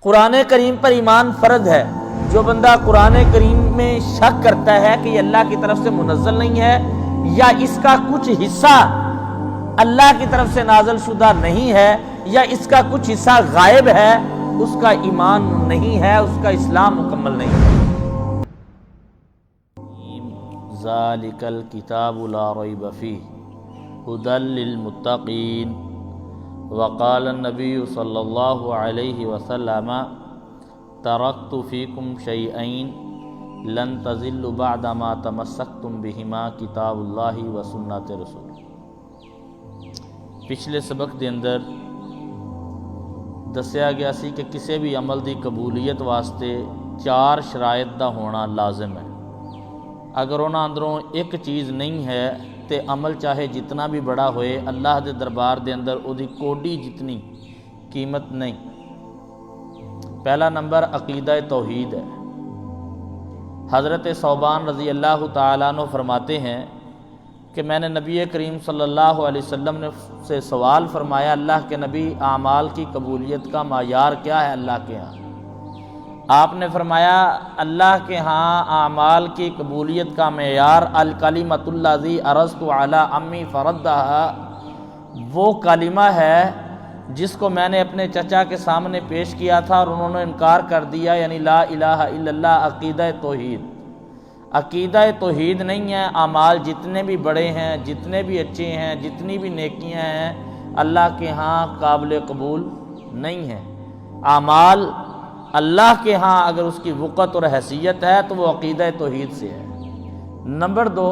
قرآن کریم پر ایمان فرض ہے۔ جو بندہ قرآن کریم میں شک کرتا ہے کہ یہ اللہ کی طرف سے منزل نہیں ہے یا اس کا کچھ حصہ اللہ کی طرف سے نازل شدہ نہیں ہے یا اس کا کچھ حصہ غائب ہے، اس کا ایمان نہیں ہے، اس کا اسلام مکمل نہیں ہے۔ ذالک الکتاب لا ریب فیہ ھدی للمتقین وقال النبی صلی اللہ علیہ وسلم ترکت فیکم شیئین لن تضلوا بعد ما تمسکتم بہما کتاب اللہ و سنت رسول۔ پچھلے سبق دے اندر دسیا گیا سی کہ کسی بھی عمل دی قبولیت واسطے 4 شرائط دا ہونا لازم ہے۔ اگر انہاں اندروں ایک چیز نہیں ہے تے عمل چاہے جتنا بھی بڑا ہوئے اللہ دے دربار دے اندر او دی کوڈی جتنی قیمت نہیں۔ پہلا نمبر عقیدہ توحید ہے۔ حضرت ثوبان رضی اللہ تعالیٰ عنہ فرماتے ہیں کہ میں نے نبی کریم صلی اللہ علیہ وسلم سے سوال فرمایا، اللہ کے نبی اعمال کی قبولیت کا معیار کیا ہے اللہ کے ہاں؟ آپ نے فرمایا اللہ کے ہاں اعمال کی قبولیت کا معیار الکلمۃ الذی عرضت علی امی فردھا، وہ کلمہ ہے جس کو میں نے اپنے چچا کے سامنے پیش کیا تھا اور انہوں نے انکار کر دیا، یعنی لا الہ الا اللہ، عقیدہ توحید۔ عقیدہ توحید نہیں ہے، اعمال جتنے بھی بڑے ہیں، جتنے بھی اچھے ہیں، جتنی بھی نیکیاں ہیں، اللہ کے ہاں قابل قبول نہیں ہیں۔ اعمال اللہ کے ہاں اگر اس کی وقت اور حیثیت ہے تو وہ عقیدہ توحید سے ہے۔ نمبر 2،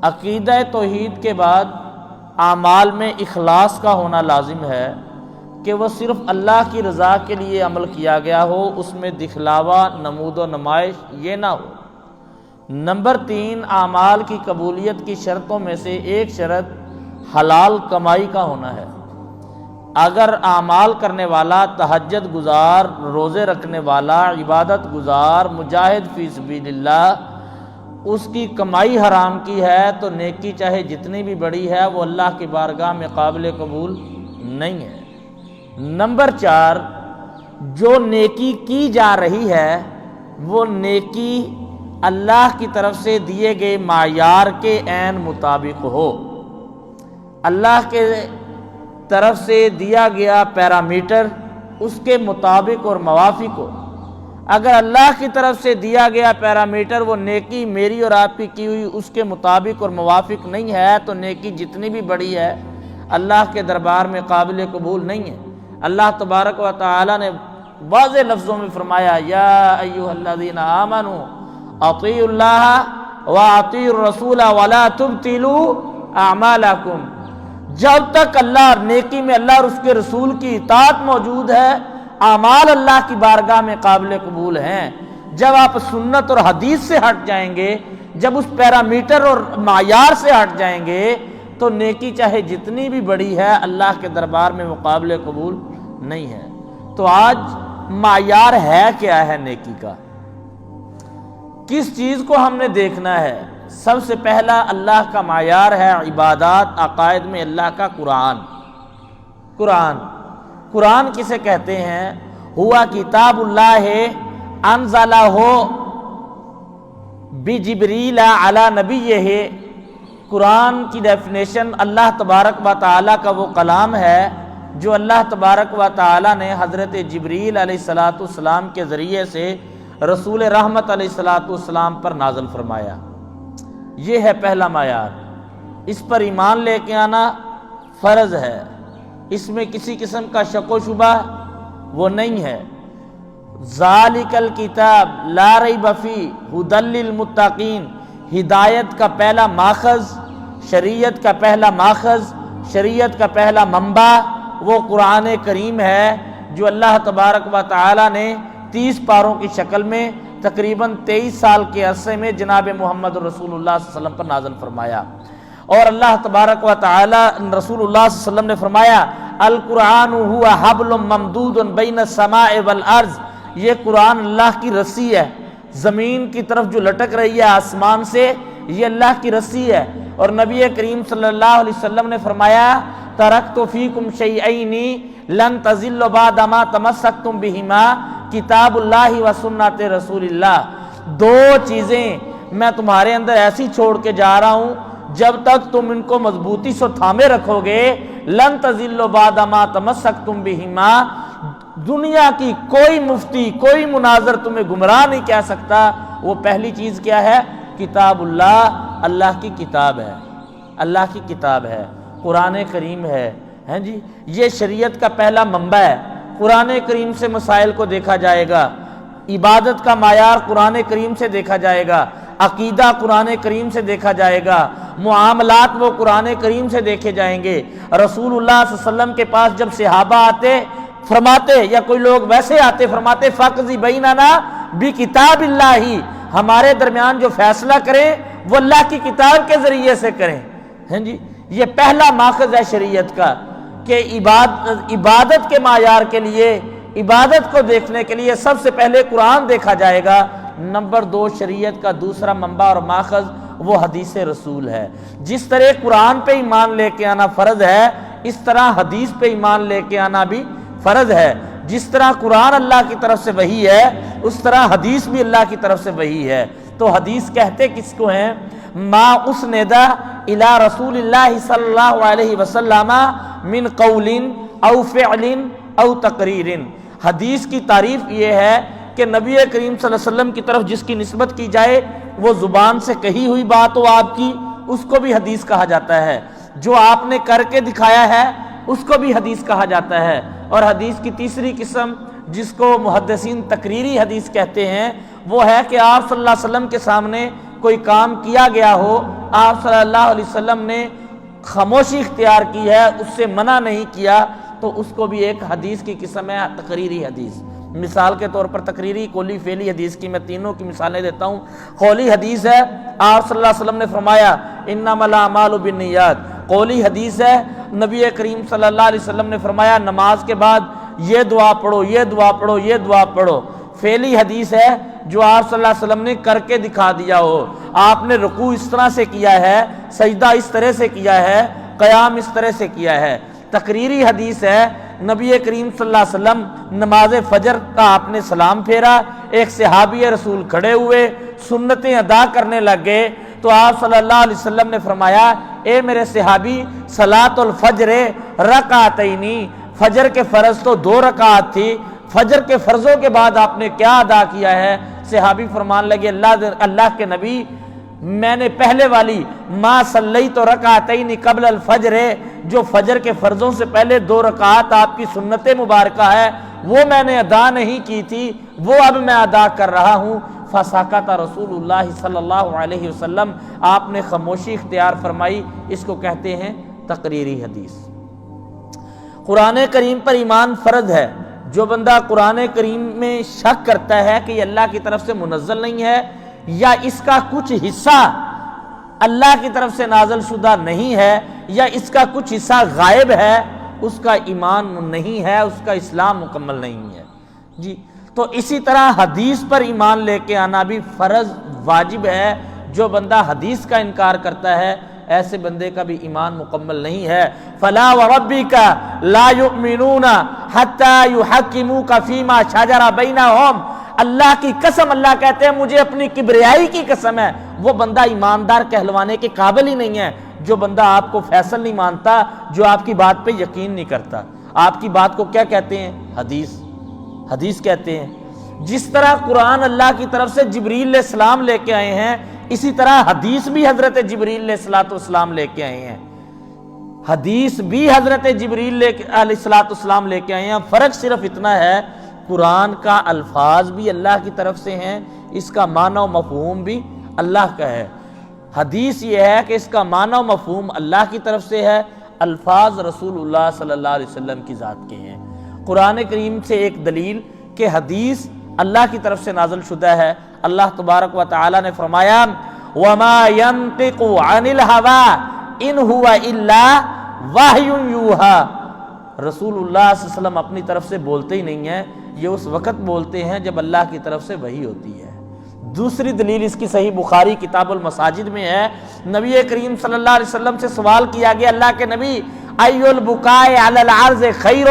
عقیدہ توحید کے بعد اعمال میں اخلاص کا ہونا لازم ہے کہ وہ صرف اللہ کی رضا کے لیے عمل کیا گیا ہو، اس میں دکھلاوا، نمود و نمائش یہ نہ ہو۔ نمبر 3، اعمال کی قبولیت کی شرطوں میں سے ایک شرط حلال کمائی کا ہونا ہے۔ اگر اعمال کرنے والا تہجد گزار، روزے رکھنے والا، عبادت گزار، مجاہد فی سبیل اللہ، اس کی کمائی حرام کی ہے تو نیکی چاہے جتنی بھی بڑی ہے وہ اللہ کی بارگاہ میں قابل قبول نہیں ہے۔ نمبر 4، جو نیکی کی جا رہی ہے وہ نیکی اللہ کی طرف سے دیے گئے معیار کے عین مطابق ہو، اللہ کے طرف سے دیا گیا پیرامیٹر اس کے مطابق اور موافق ہو۔ اگر اللہ کی طرف سے دیا گیا پیرامیٹر وہ نیکی میری اور آپ کی ہوئی اس کے مطابق اور موافق نہیں ہے تو نیکی جتنی بھی بڑی ہے اللہ کے دربار میں قابل قبول نہیں ہے۔ اللہ تبارک و تعالی نے واضح لفظوں میں فرمایا، یا ایھا الذین آمنوا اطیعوا اللہ واطیعوا الرسول ولا تبطلوا اعمالکم۔ جب تک اللہ نیکی میں اللہ اور اس کے رسول کی اطاعت موجود ہے، اعمال اللہ کی بارگاہ میں قابل قبول ہیں۔ جب آپ سنت اور حدیث سے ہٹ جائیں گے، جب اس پیرامیٹر اور معیار سے ہٹ جائیں گے تو نیکی چاہے جتنی بھی بڑی ہے اللہ کے دربار میں وہ قابل قبول نہیں ہے۔ تو آج معیار ہے کیا ہے نیکی کا؟ کس چیز کو ہم نے دیکھنا ہے؟ سب سے پہلا اللہ کا معیار ہے عبادات، عقائد میں اللہ کا قرآن کسے کہتے ہیں؟ ہوا کتاب اللہ انزلہ بجبریل علی نبیہ۔ قرآن کی ڈیفینیشن اللہ تبارک و تعالیٰ کا وہ کلام ہے جو اللہ تبارک و تعالیٰ نے حضرت جبریل علیہ السلام کے ذریعے سے رسول رحمت علیہ السلام پر نازل فرمایا۔ یہ ہے پہلا معیار، اس پر ایمان لے کے آنا فرض ہے، اس میں کسی قسم کا شک و شبہ وہ نہیں ہے۔ ذالک الکتاب لا ریب فیہ ھدی للمتقین، ہدایت کا پہلا ماخذ، شریعت کا پہلا ماخذ، شریعت کا پہلا منبع وہ قرآن کریم ہے جو اللہ تبارک و تعالی نے 30 پاروں کی شکل میں تقریباً 23 سال کے عرصے میں جناب محمد رسول اللہ صلی اللہ علیہ وسلم پر نازل فرمایا۔ اور اللہ تبارک و تعالی رسول اللہ صلی اللہ علیہ وسلم نے فرمایا القرآن هو حبل ممدود بین السماء والارض، یہ قرآن اللہ کی رسی ہے، زمین کی طرف جو لٹک رہی ہے آسمان سے، یہ اللہ کی رسی ہے۔ اور نبی کریم صلی اللہ علیہ وسلم نے فرمایا ترکت فیکم شیئین لن تضلوا بعد ما تمسکتم بہما کتاب اللہ و سنت رسول اللہ، دو چیزیں میں تمہارے اندر ایسی چھوڑ کے جا رہا ہوں جب تک تم ان کو مضبوطی سے تھامے رکھو گے، لن تضلوا بعد ما تمسکتم بہما، دنیا کی کوئی مفتی کوئی مناظر تمہیں گمراہ نہیں کہہ سکتا۔ وہ پہلی چیز کیا ہے؟ کتاب اللہ، اللہ کی کتاب ہے، اللہ کی کتاب ہے، قرآن کریم ہے، ہیں جی، یہ شریعت کا پہلا منبع ہے۔ قرآن کریم سے مسائل کو دیکھا جائے گا، عبادت کا معیار قرآن کریم سے دیکھا جائے گا، عقیدہ قرآن کریم سے دیکھا جائے گا، معاملات وہ قرآن کریم سے دیکھے جائیں گے۔ رسول اللہ صلی اللہ علیہ وسلم کے پاس جب صحابہ آتے فرماتے، یا کوئی لوگ ویسے آتے فرماتے فَقْضِ بَيْنَنَا بِكِتَابِ اللَّهِ، ہمارے درمیان جو فیصلہ کریں وہ اللہ کی کتاب کے ذریعے سے کریں، ہیں جی۔ یہ پہلا ماخذ ہے شریعت کا کہ عبادت کے معیار کے لیے، عبادت کو دیکھنے کے لیے سب سے پہلے قرآن دیکھا جائے گا۔ نمبر دو، شریعت کا دوسرا منبع اور ماخذ وہ حدیث رسول ہے۔ جس طرح قرآن پہ ایمان لے کے آنا فرض ہے، اس طرح حدیث پہ ایمان لے کے آنا بھی فرض ہے۔ جس طرح قرآن اللہ کی طرف سے وحی ہے، اس طرح حدیث بھی اللہ کی طرف سے وحی ہے۔ تو حدیث کہتے کس کو ہیں؟ ما اسند الی رسول اللہ صلی اللہ علیہ وسلم من قول او فعل او تقریر۔ حدیث کی تعریف یہ ہے کہ نبی کریم صلی اللہ علیہ وسلم کی طرف جس کی نسبت کی جائے، وہ زبان سے کہی ہوئی بات ہو آپ کی، اس کو بھی حدیث کہا جاتا ہے۔ جو آپ نے کر کے دکھایا ہے، اس کو بھی حدیث کہا جاتا ہے۔ اور حدیث کی تیسری قسم جس کو محدثین تقریری حدیث کہتے ہیں، وہ ہے کہ آپ صلی اللہ علیہ وسلم کے سامنے کوئی کام کیا گیا ہو، آپ صلی اللہ علیہ وسلم نے خاموشی اختیار کی ہے، اس سے منع نہیں کیا، تو اس کو بھی ایک حدیث کی قسم ہے تقریری حدیث۔ مثال کے طور پر تقریری، قولی، فعلی حدیث کی میں تینوں کی مثالیں دیتا ہوں۔ قولی حدیث ہے، آپ صلی اللہ علیہ وسلم نے فرمایا انما الاعمال بالنیات۔ قولی حدیث ہے، نبی کریم صلی اللہ علیہ وسلم نے فرمایا نماز کے بعد یہ دعا پڑھو، یہ دعا پڑھو، یہ دعا پڑھو۔ فعلی حدیث ہے جو آپ صلی اللہ علیہ وسلم نے کر کے دکھا دیا ہو، آپ نے رکوع اس طرح سے کیا ہے، سجدہ اس طرح سے کیا ہے، قیام اس طرح سے کیا ہے۔ تقریری حدیث ہے، نبی کریم صلی اللہ علیہ وسلم نماز فجر کا آپ نے سلام پھیرا، ایک صحابی رسول کھڑے ہوئے سنتیں ادا کرنے لگ گئے، تو آپ صلی اللہ علیہ وسلم نے فرمایا اے میرے صحابی صلاۃ الفجر رکعتین، فجر کے فرض تو 2 رکعت تھی، فجر کے فرضوں کے بعد آپ نے کیا ادا کیا ہے؟ صحابی فرمان لگے اللہ کے نبی، میں نے پہلے والی ما صلیت رکعتین قبل الفجر، جو فجر کے فرضوں سے پہلے 2 رکعات آپ کی سنت مبارکہ ہے، وہ میں نے ادا نہیں کی تھی، وہ اب میں ادا کر رہا ہوں۔ فسکت رسول اللہ صلی اللہ علیہ وسلم، آپ نے خاموشی اختیار فرمائی۔ اس کو کہتے ہیں تقریری حدیث۔ قرآن کریم پر ایمان فرض ہے۔ جو بندہ قرآن کریم میں شک کرتا ہے کہ یہ اللہ کی طرف سے منزل نہیں ہے، یا اس کا کچھ حصہ اللہ کی طرف سے نازل شدہ نہیں ہے، یا اس کا کچھ حصہ غائب ہے، اس کا ایمان نہیں ہے، اس کا اسلام مکمل نہیں ہے جی۔ تو اسی طرح حدیث پر ایمان لے کے آنا بھی فرض واجب ہے۔ جو بندہ حدیث کا انکار کرتا ہے، ایسے بندے کا بھی ایمان مکمل نہیں ہے۔ فلا وربک لا یؤمنون حتی یحکموک فیما شجر بینہم، اللہ کی قسم، اللہ کہتے ہیں مجھے اپنی کبریائی کی قسم ہے، وہ بندہ ایماندار کہلوانے کے قابل ہی نہیں ہے جو بندہ آپ کو فیصل نہیں مانتا، جو آپ کی بات پہ یقین نہیں کرتا۔ آپ کی بات کو کیا کہتے ہیں؟ حدیث کہتے ہیں۔ جس طرح قرآن اللہ کی طرف سے جبریل علیہ السلام لے کے آئے ہیں، اسی طرح حدیث بھی حضرت جبریل علیہ السلام لے کے آئے ہیں۔ حدیث بھی حضرت جبریل علیہ السلام لے کے آئے ہیں۔ فرق صرف اتنا ہے، قرآن کا الفاظ بھی اللہ کی طرف سے ہیں، اس کا معنی و مفہوم بھی اللہ کا ہے۔ حدیث یہ ہے کہ اس کا معنی و مفہوم اللہ کی طرف سے ہے، الفاظ رسول اللہ صلی اللہ علیہ وسلم کی ذات کے ہیں۔ قرآن کریم سے ایک دلیل کہ حدیث اللہ کی طرف سے نازل شدہ ہے۔ اللہ تبارک و تعالی نے فرمایا وَمَا يَنطِقُ عَنِ الْهَوَىٰ إِنْ هُوَ إِلَّا وَحْيٌ يُوحَىٰ، رسول اللہ صلی اللہ علیہ وسلم اپنی طرف سے بولتے ہی نہیں ہیں، یہ اس وقت بولتے ہیں جب اللہ کی طرف سے وحی ہوتی ہے۔ دوسری دلیل اس کی صحیح بخاری کتاب المساجد میں ہے، نبی کریم صلی اللہ علیہ وسلم سے سوال کیا گیا اللہ کے نبی ای البکاء علی الارض خیر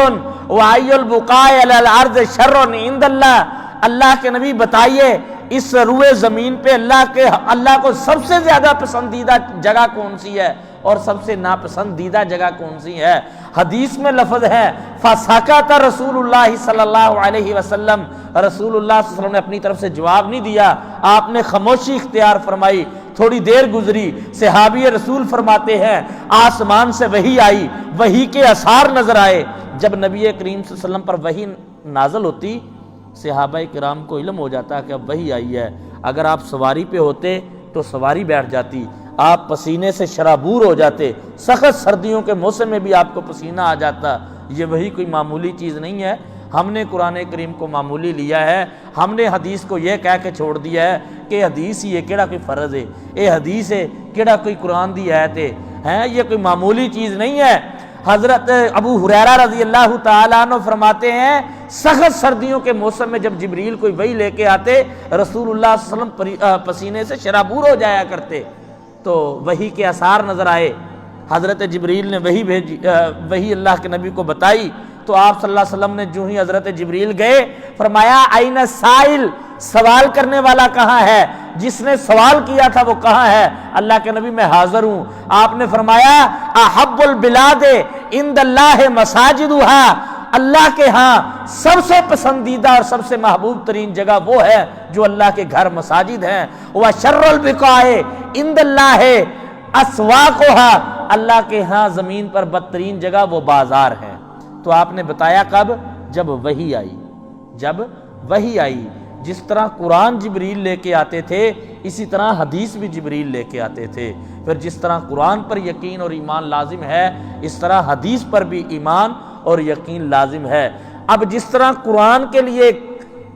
و ای البکاء علی الارض شر عند اللہ، اللہ کے نبی بتائیے اس روئے زمین پہ اللہ کو سب سے زیادہ پسندیدہ جگہ کون سی ہے اور سب سے ناپسندیدہ جگہ کون سی ہے؟ حدیث میں لفظ ہے فسکت رسول اللہ صلی اللہ علیہ وسلم، رسول اللہ صلی اللہ علیہ وسلم نے اپنی طرف سے جواب نہیں دیا، آپ نے خاموشی اختیار فرمائی۔ تھوڑی دیر گزری، صحابی رسول فرماتے ہیں آسمان سے وحی آئی، وحی کے اثار نظر آئے۔ جب نبی کریم صلی اللہ علیہ وسلم پر وحی نازل ہوتی، صحابہ کرام کو علم ہو جاتا کہ اب وحی آئی ہے۔ اگر آپ سواری پہ ہوتے تو سواری بیٹھ جاتی، آپ پسینے سے شرابور ہو جاتے، سخت سردیوں کے موسم میں بھی آپ کو پسینہ آ جاتا۔ یہ وہی کوئی معمولی چیز نہیں ہے۔ ہم نے قرآن کریم کو معمولی لیا ہے، ہم نے حدیث کو یہ کہہ کے چھوڑ دیا ہے کہ حدیث ہی ہے، کیڑا کوئی فرض ہے، یہ حدیث ہے، کیڑا کوئی قرآن دی آیت ہے، یہ کوئی معمولی چیز نہیں ہے۔ حضرت ابو ہریرہ رضی اللہ تعالیٰ عنہ فرماتے ہیں سخت سردیوں کے موسم میں جب جبریل کوئی وحی لے کے آتے، رسول اللہ صلی اللہ علیہ وسلم پسینے سے شرابور ہو جایا کرتے، تو وحی کے اثار نظر آئے۔ حضرت جبریل نے وحی اللہ کے نبی کو بتائی، تو آپ صلی اللہ علیہ وسلم نے جو ہی حضرت جبریل گئے فرمایا آئین السائل، سوال کرنے والا کہاں ہے، جس نے سوال کیا تھا وہ کہاں ہے؟ اللہ کے نبی میں حاضر ہوں۔ آپ نے فرمایا احب البلاد عند اللہ مساجدھا، اللہ کے ہاں سب سے پسندیدہ اور سب سے محبوب ترین جگہ وہ ہے جو اللہ کے گھر مساجد ہیں۔ وشر البقاع عند اللہ اسواقھا، اللہ کے ہاں زمین پر بدترین جگہ وہ بازار ہیں۔ تو آپ نے بتایا کب؟ جب وحی آئی، جب وحی آئی۔ جس طرح قرآن جبریل لے کے آتے تھے، اسی طرح حدیث بھی جبریل لے کے آتے تھے۔ پھر جس طرح قرآن پر یقین اور ایمان لازم ہے، اس طرح حدیث پر بھی ایمان اور یقین لازم ہے۔ اب جس طرح قرآن کے لیے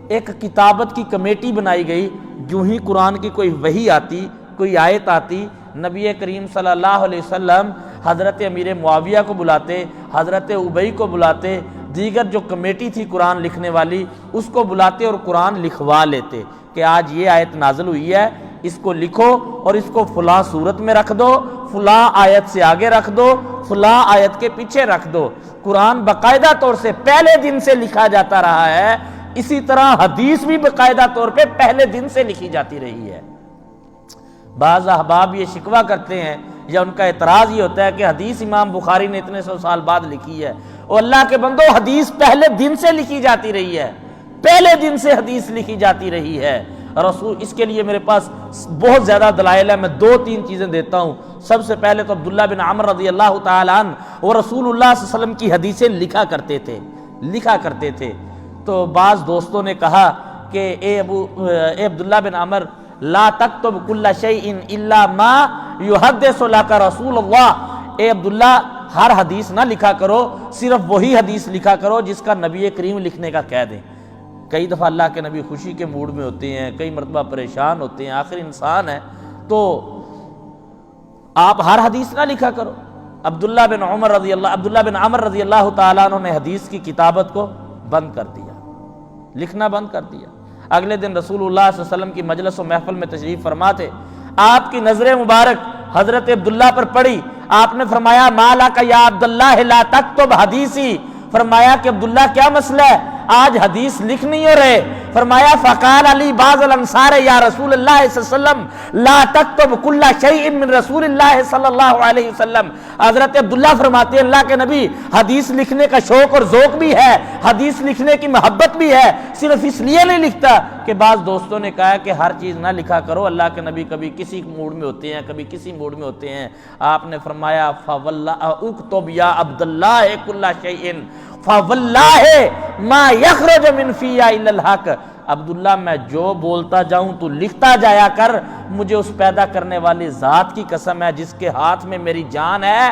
ایک کتابت کی کمیٹی بنائی گئی، جو ہی قرآن کی کوئی وحی آتی، کوئی آیت آتی، نبی کریم صلی اللہ علیہ وسلم حضرت امیر معاویہ کو بلاتے، حضرت ابی کو بلاتے، دیگر جو کمیٹی تھی قرآن لکھنے والی اس کو بلاتے اور قرآن لکھوا لیتے کہ آج یہ آیت نازل ہوئی ہے، اس کو لکھو اور اس کو فلاں صورت میں رکھ دو، فلاں آیت سے آگے رکھ دو، فلاں آیت کے پیچھے رکھ دو۔ قرآن باقاعدہ طور سے پہلے دن سے لکھا جاتا رہا ہے، اسی طرح حدیث بھی باقاعدہ طور پہ پہلے دن سے لکھی جاتی رہی ہے۔ بعض احباب یہ شکوہ کرتے ہیں یا ان کا اعتراض یہ ہوتا ہے کہ حدیث امام بخاری نے اتنے سو سال بعد لکھی ہے۔ اور اللہ کے بندو، حدیث پہلے دن سے لکھی جاتی رہی ہے، پہلے دن سے حدیث لکھی جاتی رہی ہے۔ رسول، اس کے لیے میرے پاس بہت زیادہ دلائل ہے، میں دو تین چیزیں دیتا ہوں۔ سب سے پہلے تو عبداللہ بن عمر رضی اللہ تعالیٰ عنہ وہ رسول اللہ صلی اللہ علیہ وسلم کی حدیثیں لکھا کرتے تھے۔ تو بعض دوستوں نے کہا کہ اے عبداللہ بن عمر لا تکتب کل شیء الا ما یحدث لک رسول اللہ، اے عبداللہ ہر حدیث نہ لکھا کرو، صرف وہی حدیث لکھا کرو جس کا نبی کریم لکھنے کا کہہ دیں۔ کئی دفعہ اللہ کے نبی خوشی کے موڈ میں ہوتے ہیں، کئی مرتبہ پریشان ہوتے ہیں، آخر انسان ہے، تو آپ ہر حدیث نہ لکھا کرو۔ عبداللہ بن عمر رضی اللہ تعالیٰ عنہ نے حدیث کی کتابت کو بند کر دیا، لکھنا بند کر دیا۔ اگلے دن رسول اللہ صلی اللہ علیہ وسلم کی مجلس و محفل میں تشریف فرما تھے، آپ کی نظر مبارک حضرت عبداللہ پر پڑی، آپ نے فرمایا مالک یا عبداللہ لا تکتب حدیثی، فرمایا کہ عبداللہ کیا مسئلہ ہے، آج حدیث لکھ نہیں ہو رہے؟ فرمایا فقال علی بعض الانصار یا رسول اللہ صلی اللہ علیہ وسلم لا تکتب کل شیء من رسول اللہ صلی اللہ علیہ وسلم۔ حضرت عبداللہ فرماتے ہیں اللہ کے نبی، حدیث لکھنے کا شوق اور ذوق بھی ہے، حدیث لکھنے کی محبت بھی ہے، صرف اس لیے نہیں لکھتا کہ بعض دوستوں نے کہا کہ ہر چیز نہ لکھا کرو، اللہ کے نبی کبھی کسی موڈ میں ہوتے ہیں، کبھی کسی موڈ میں ہوتے ہیں۔ آپ نے فرمایا فواللہ اکتب یا عبداللہ کل شیء فواللہ ما یخرج من فی الا الحق، عبداللہ میں جو بولتا جاؤں تو لکھتا جایا کر، مجھے اس پیدا کرنے والی ذات کی قسم ہے جس کے ہاتھ میں میری جان ہے،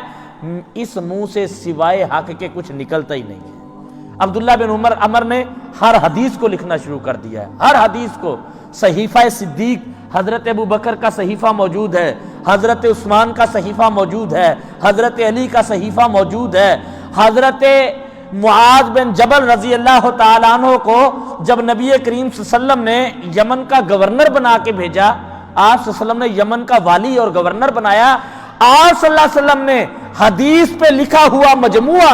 اس منہ سے سوائے حق کے کچھ نکلتا ہی نہیں ہے۔ عبداللہ بن عمر نے ہر حدیث کو لکھنا شروع کر دیا ہے، ہر حدیث کو۔ صحیفہ صدیق حضرت ابو بکر کا صحیفہ موجود ہے، حضرت عثمان کا صحیفہ موجود ہے، حضرت علی کا صحیفہ موجود ہے، حضرت معاذ بن جبل رضی اللہ تعالیٰ عنہ کو جب نبی کریم صلی اللہ علیہ وسلم نے یمن کا گورنر بنا کے بھیجا، آپ صلی اللہ علیہ وسلم نے یمن کا والی اور گورنر بنایا، آپ صلی اللہ علیہ وسلم نے حدیث پہ لکھا ہوا مجموعہ،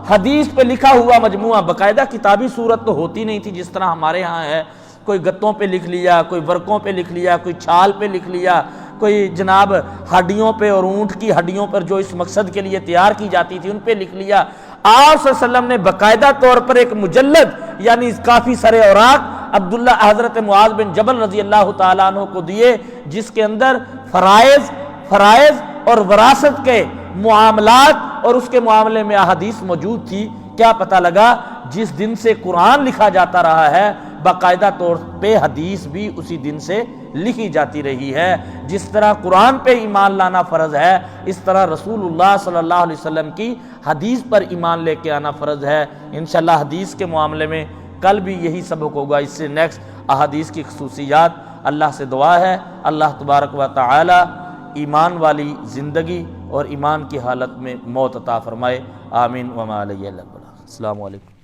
حدیث پہ لکھا ہوا مجموعہ، باقاعدہ کتابی صورت تو ہوتی نہیں تھی جس طرح ہمارے ہاں ہے، کوئی گتوں پہ لکھ لیا، کوئی ورقوں پہ لکھ لیا، کوئی چھال پہ لکھ لیا، کوئی جناب ہڈیوں پہ اور اونٹ کی ہڈیوں پر جو اس مقصد کے لیے تیار کی جاتی تھی ان پہ لکھ لیا۔ آپ صلی اللہ علیہ وسلم نے باقاعدہ طور پر ایک مجلد یعنی کافی سارے اوراق عبداللہ حضرت معاذ بن جبل رضی اللہ تعالیٰ عنہ کو دیے، جس کے اندر فرائض اور وراثت کے معاملات اور اس کے معاملے میں احادیث موجود تھی۔ کیا پتہ لگا جس دن سے قرآن لکھا جاتا رہا ہے باقاعدہ طور پہ حدیث بھی اسی دن سے لکھی جاتی رہی ہے۔ جس طرح قرآن پہ ایمان لانا فرض ہے، اس طرح رسول اللہ صلی اللہ علیہ وسلم کی حدیث پر ایمان لے کے آنا فرض ہے۔ انشاءاللہ حدیث کے معاملے میں کل بھی یہی سبق ہوگا، اس سے نیکسٹ احادیث کی خصوصیات۔ اللہ سے دعا ہے اللہ تبارک و تعالی ایمان والی زندگی اور ایمان کی حالت میں موت عطا فرمائے، آمین وما علیہ السلام علیکم۔